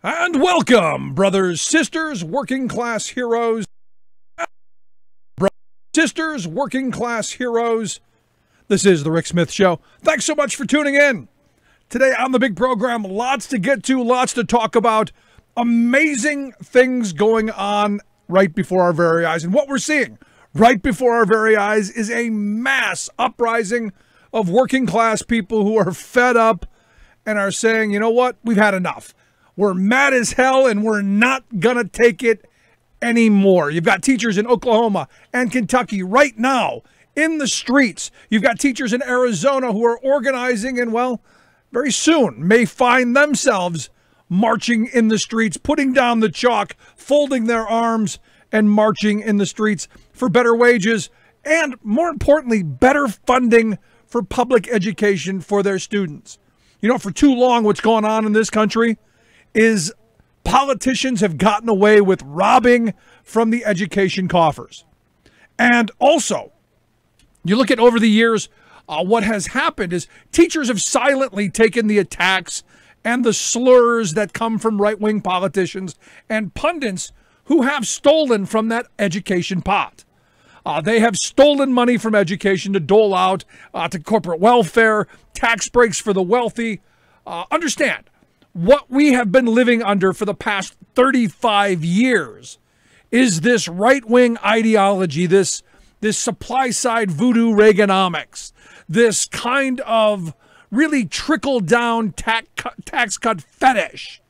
And welcome, brothers, sisters, working class heroes. Brothers, sisters, working class heroes. This is The Rick Smith Show. Thanks so much for tuning in. Today on the big program, lots to get to, lots to talk about. Amazing things going on right before our very eyes. And what we're seeing right before our very eyes is a mass uprising of working class people who are fed up and are saying, you know what, we've had enough. We're mad as hell, and we're not going to take it anymore. You've got teachers in Oklahoma and Kentucky right now in the streets. You've got teachers in Arizona who are organizing and, well, very soon may find themselves marching in the streets, putting down the chalk, folding their arms, and marching in the streets for better wages and, more importantly, better funding for public education for their students. You know, for too long, what's going on in this country is politicians have gotten away with robbing from the education coffers. And also, you look at over the years, what has happened is teachers have silently taken the attacks and the slurs that come from right-wing politicians and pundits who have stolen from that education pot. They have stolen money from education to dole out to corporate welfare, tax breaks for the wealthy. Understand, what we have been living under for the past 35 years is this right-wing ideology, this supply-side voodoo Reaganomics, this kind of really trickle-down tax cut fetish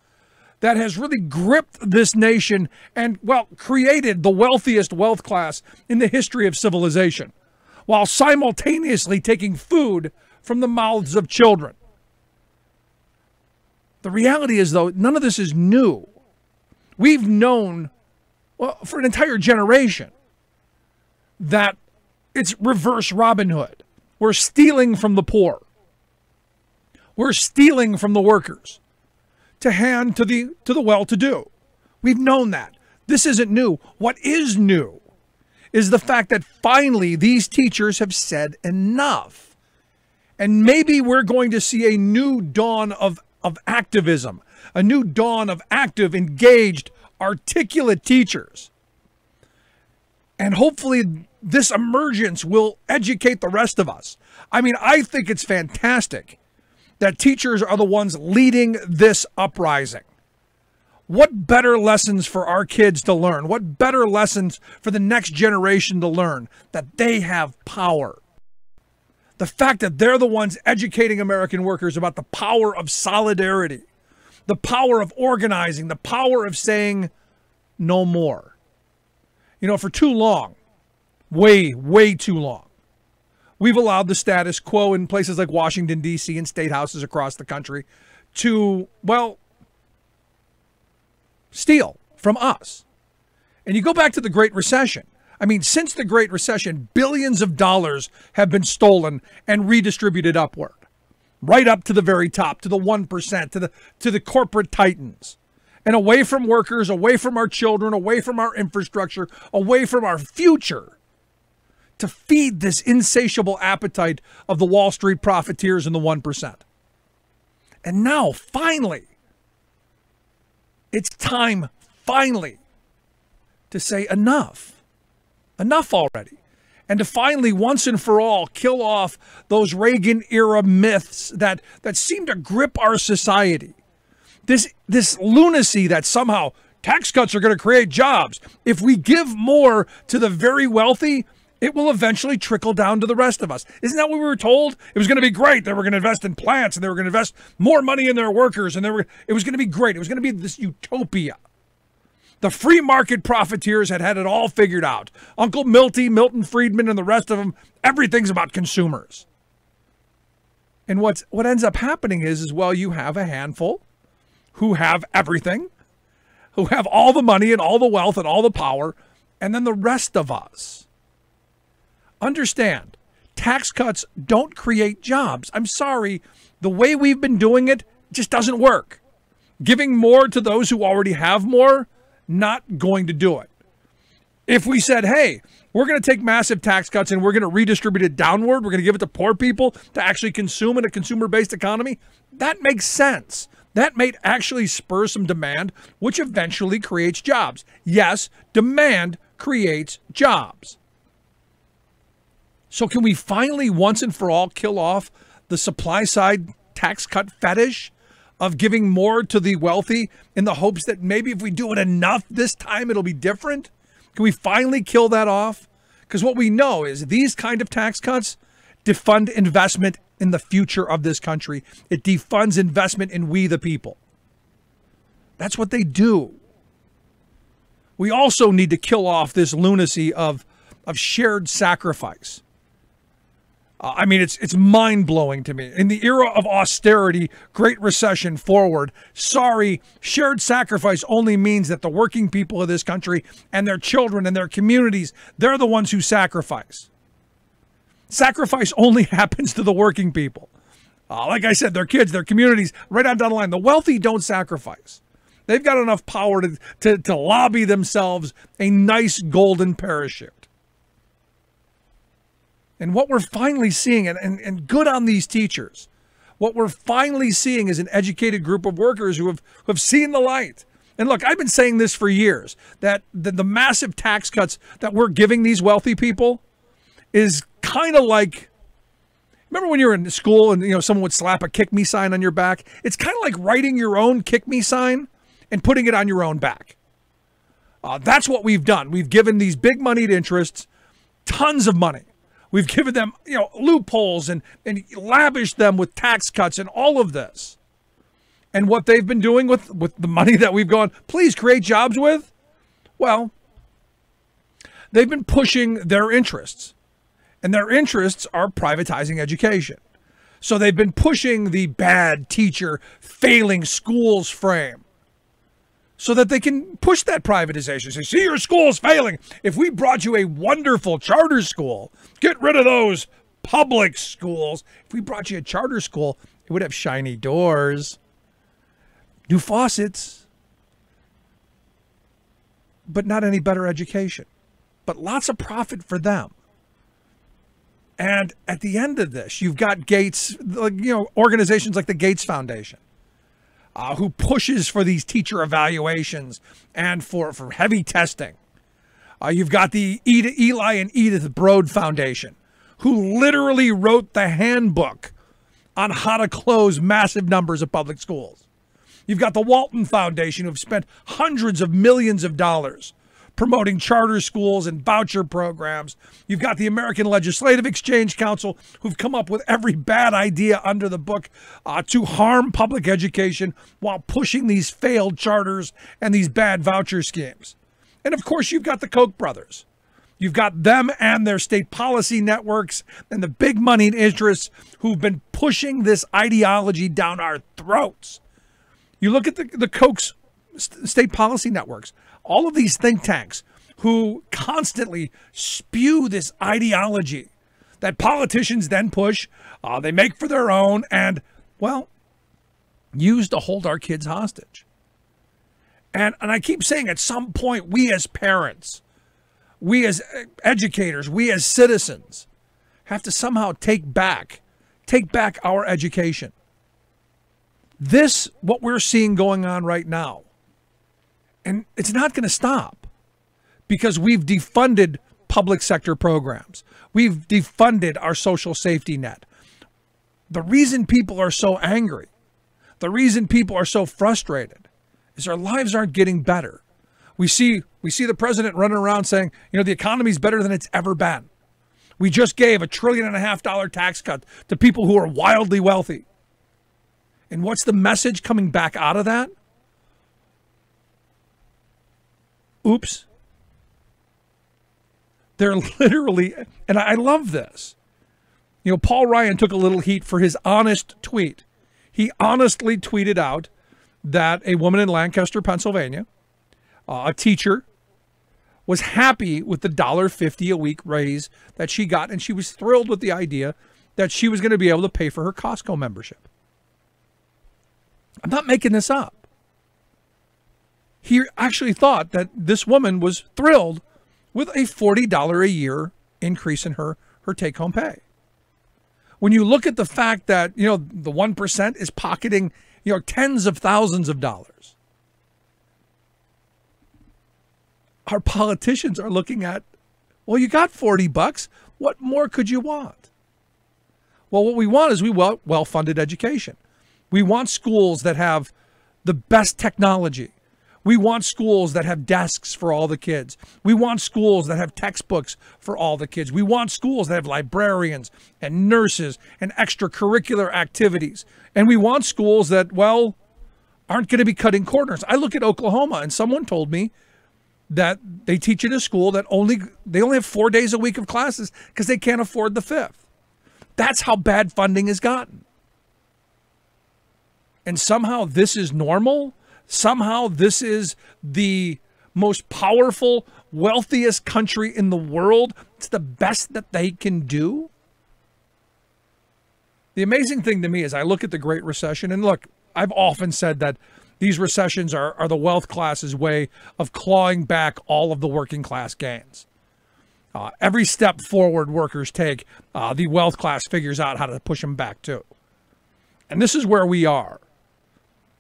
that has really gripped this nation and, well, created the wealthiest wealth class in the history of civilization, while simultaneously taking food from the mouths of children. The reality is, though, none of this is new. We've known, well, for an entire generation that it's reverse Robin Hood. We're stealing from the poor. We're stealing from the workers to hand to the well-to-do. We've known that. This isn't new. What is new is the fact that finally these teachers have said enough. And maybe we're going to see a new dawn of activism, a new dawn of active, engaged, articulate teachers. And hopefully this emergence will educate the rest of us. I mean, I think it's fantastic that teachers are the ones leading this uprising. What better lessons for our kids to learn? What better lessons for the next generation to learn? That they have power. The fact that they're the ones educating American workers about the power of solidarity, the power of organizing, the power of saying no more. You know, for too long, way too long, we've allowed the status quo in places like Washington, D.C. and state houses across the country to, well, steal from us. And you go back to the Great Recession. I mean, since the Great Recession, billions of dollars have been stolen and redistributed upward, right up to the very top, to the 1%, to the corporate titans, and away from workers, away from our children, away from our infrastructure, away from our future, to feed this insatiable appetite of the Wall Street profiteers and the 1%. And now, finally, it's time, finally, to say enough. Enough already. And to finally, once and for all, kill off those Reagan-era myths that seem to grip our society. This lunacy that somehow tax cuts are going to create jobs. If we give more to the very wealthy, it will eventually trickle down to the rest of us. Isn't that what we were told? It was going to be great. They were going to invest in plants, and they were going to invest more money in their workers, and it was going to be great. It was going to be this utopia. The free market profiteers had it all figured out. Uncle Milty, Milton Friedman, and the rest of them, everything's about consumers. And what ends up happening is, well, you have a handful who have everything, who have all the money and all the wealth and all the power, and then the rest of us. Understand, tax cuts don't create jobs. I'm sorry, the way we've been doing it just doesn't work. Giving more to those who already have more, not going to do it. If we said, hey, we're going to take massive tax cuts and we're going to redistribute it downward, we're going to give it to poor people to actually consume in a consumer-based economy, that makes sense. That may actually spur some demand, which eventually creates jobs. Yes, demand creates jobs. So can we finally once and for all kill off the supply side tax cut fetish of giving more to the wealthy in the hopes that maybe if we do it enough this time it'll be different? Can we finally kill that off? Because what we know is these kind of tax cuts defund investment in the future of this country. It defunds investment in we the people. That's what they do. We also need to kill off this lunacy of shared sacrifice. I mean, it's mind-blowing to me. In the era of austerity, Great Recession forward, sorry, shared sacrifice only means that the working people of this country and their children and their communities, they're the ones who sacrifice. Sacrifice only happens to the working people. Like I said, their kids, their communities, right on down the line. The wealthy don't sacrifice. They've got enough power to lobby themselves a nice golden parachute. And what we're finally seeing, and good on these teachers, what we're finally seeing is an educated group of workers who have seen the light. And look, I've been saying this for years, that the massive tax cuts that we're giving these wealthy people is kind of like, remember when you were in school and someone would slap a kick me sign on your back? It's kind of like writing your own kick me sign and putting it on your own back. That's what we've done. We've given these big moneyed interests tons of money. We've given them, loopholes and lavished them with tax cuts and all of this. And what they've been doing with the money that we've gone, please create jobs with, well, they've been pushing their interests. And their interests are privatizing education. So they've been pushing the bad teacher, failing schools frame so that they can push that privatization. Say, see, your school's failing. If we brought you a wonderful charter school, get rid of those public schools. If we brought you a charter school, it would have shiny doors, new faucets, but not any better education. But lots of profit for them. And at the end of this, you've got Gates, organizations like the Gates Foundation, who pushes for these teacher evaluations and for heavy testing. You've got the Eli and Edith Broad Foundation, who literally wrote the handbook on how to close massive numbers of public schools. You've got the Walton Foundation, who've spent hundreds of millions of dollars promoting charter schools and voucher programs. You've got the American Legislative Exchange Council, who've come up with every bad idea under the book to harm public education while pushing these failed charters and these bad voucher schemes. And of course, you've got the Koch brothers. You've got them and their state policy networks and the big money interests who've been pushing this ideology down our throats. You look at the Koch's state policy networks, all of these think tanks who constantly spew this ideology that politicians then push, they make for their own and, well, use to hold our kids hostage. And I keep saying at some point, we as parents, we as educators, we as citizens have to somehow take back our education. This, what we're seeing going on right now, and it's not going to stop because we've defunded public sector programs. We've defunded our social safety net. The reason people are so angry, the reason people are so frustrated is our lives aren't getting better. We see the president running around saying, the economy's better than it's ever been. We just gave $1.5 trillion tax cut to people who are wildly wealthy. And what's the message coming back out of that? Oops. They're literally, and I love this. Paul Ryan took a little heat for his honest tweet. He honestly tweeted out that a woman in Lancaster, Pennsylvania, a teacher, was happy with the $1.50 a week raise that she got, and she was thrilled with the idea that she was going to be able to pay for her Costco membership. I'm not making this up. He actually thought that this woman was thrilled with a $40 a year increase in her take-home pay. When you look at the fact that, the 1% is pocketing tens of thousands of dollars. Our politicians are looking at, well, you got $40. What more could you want? Well, what we want is well-funded education. We want schools that have the best technology. We want schools that have desks for all the kids. We want schools that have textbooks for all the kids. We want schools that have librarians and nurses and extracurricular activities. And we want schools that, well, aren't going to be cutting corners. I look at Oklahoma, and someone told me that they teach at a school that they only have 4 days a week of classes because they can't afford the fifth. That's how bad funding has gotten. And somehow this is normal. Somehow this is the most powerful, wealthiest country in the world. It's the best that they can do. The amazing thing to me is I look at the Great Recession, and look, I've often said that these recessions are the wealth class's way of clawing back all of the working class gains. Every step forward workers take, the wealth class figures out how to push them back too. And this is where we are.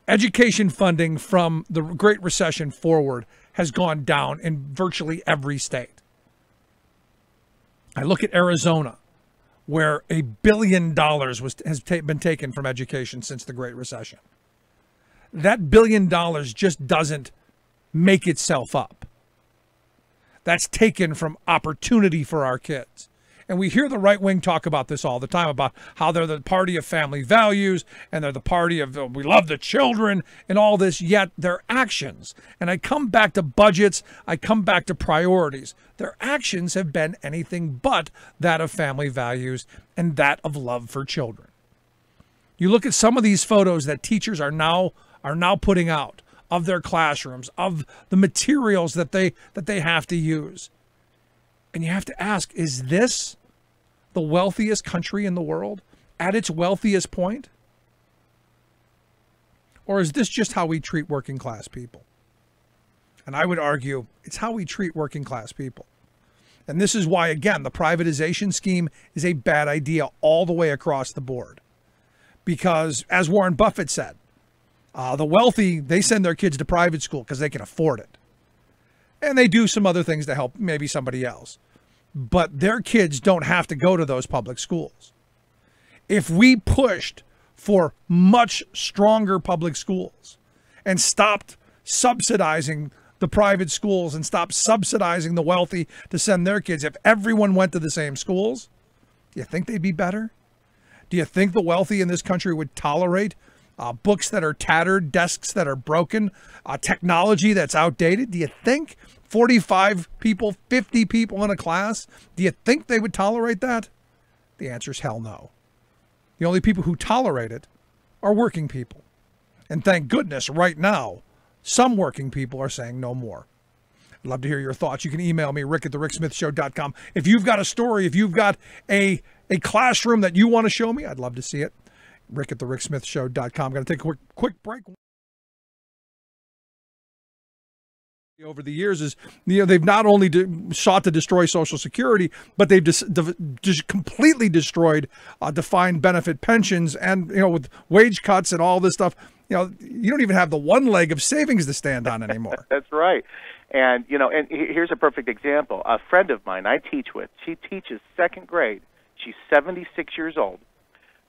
Education funding from the Great Recession forward has gone down in virtually every state. I look at Arizona, where $1 billion has been taken from education since the Great Recession. That $1 billion just doesn't make itself up. That's taken from opportunity for our kids. And we hear the right wing talk about this all the time, about how they're the party of family values and they're the party of we love the children and all this, yet their actions, and I come back to budgets, I come back to priorities, their actions have been anything but that of family values and that of love for children. You look at some of these photos that teachers are now putting out of their classrooms, of the materials that they have to use. And you have to ask, is this the wealthiest country in the world at its wealthiest point? Or is this just how we treat working class people? And I would argue it's how we treat working class people. And this is why, again, the privatization scheme is a bad idea all the way across the board. Because, as Warren Buffett said, the wealthy, they send their kids to private school because they can afford it. And they do some other things to help maybe somebody else. But their kids don't have to go to those public schools. If we pushed for much stronger public schools and stopped subsidizing the private schools and stopped subsidizing the wealthy to send their kids, if everyone went to the same schools, do you think they'd be better? Do you think the wealthy in this country would tolerate books that are tattered, desks that are broken, technology that's outdated? Do you think 45 people, 50 people in a class, do you think they would tolerate that? The answer is hell no. The only people who tolerate it are working people. And thank goodness right now, some working people are saying no more. I'd love to hear your thoughts. You can email me, rick@thericksmithshow.com. If you've got a story, if you've got a classroom that you want to show me, I'd love to see it. rick@thericksmithshow.com. I'm going to take a quick break. Over the years is, they've not only sought to destroy Social Security, but they've just completely destroyed defined benefit pensions, and with wage cuts and all this stuff, you don't even have the one leg of savings to stand on anymore. That's right. And and here's a perfect example. A friend of mine I teach with, she teaches second grade. She's 76 years old.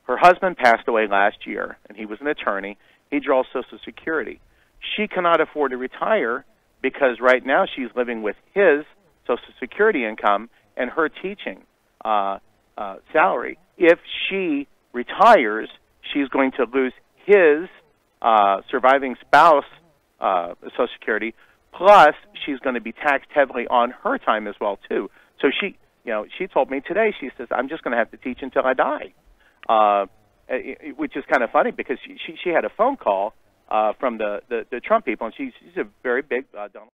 Her husband passed away last year, and he was an attorney. He draws Social Security. She cannot afford to retire because right now she's living with his Social Security income and her teaching salary. If she retires, she's going to lose his surviving spouse Social Security, plus she's going to be taxed heavily on her time as well, too. So she told me today, she says, I'm just going to have to teach until I die. Which is kind of funny because she had a phone call from the Trump people, and she's a very big Donald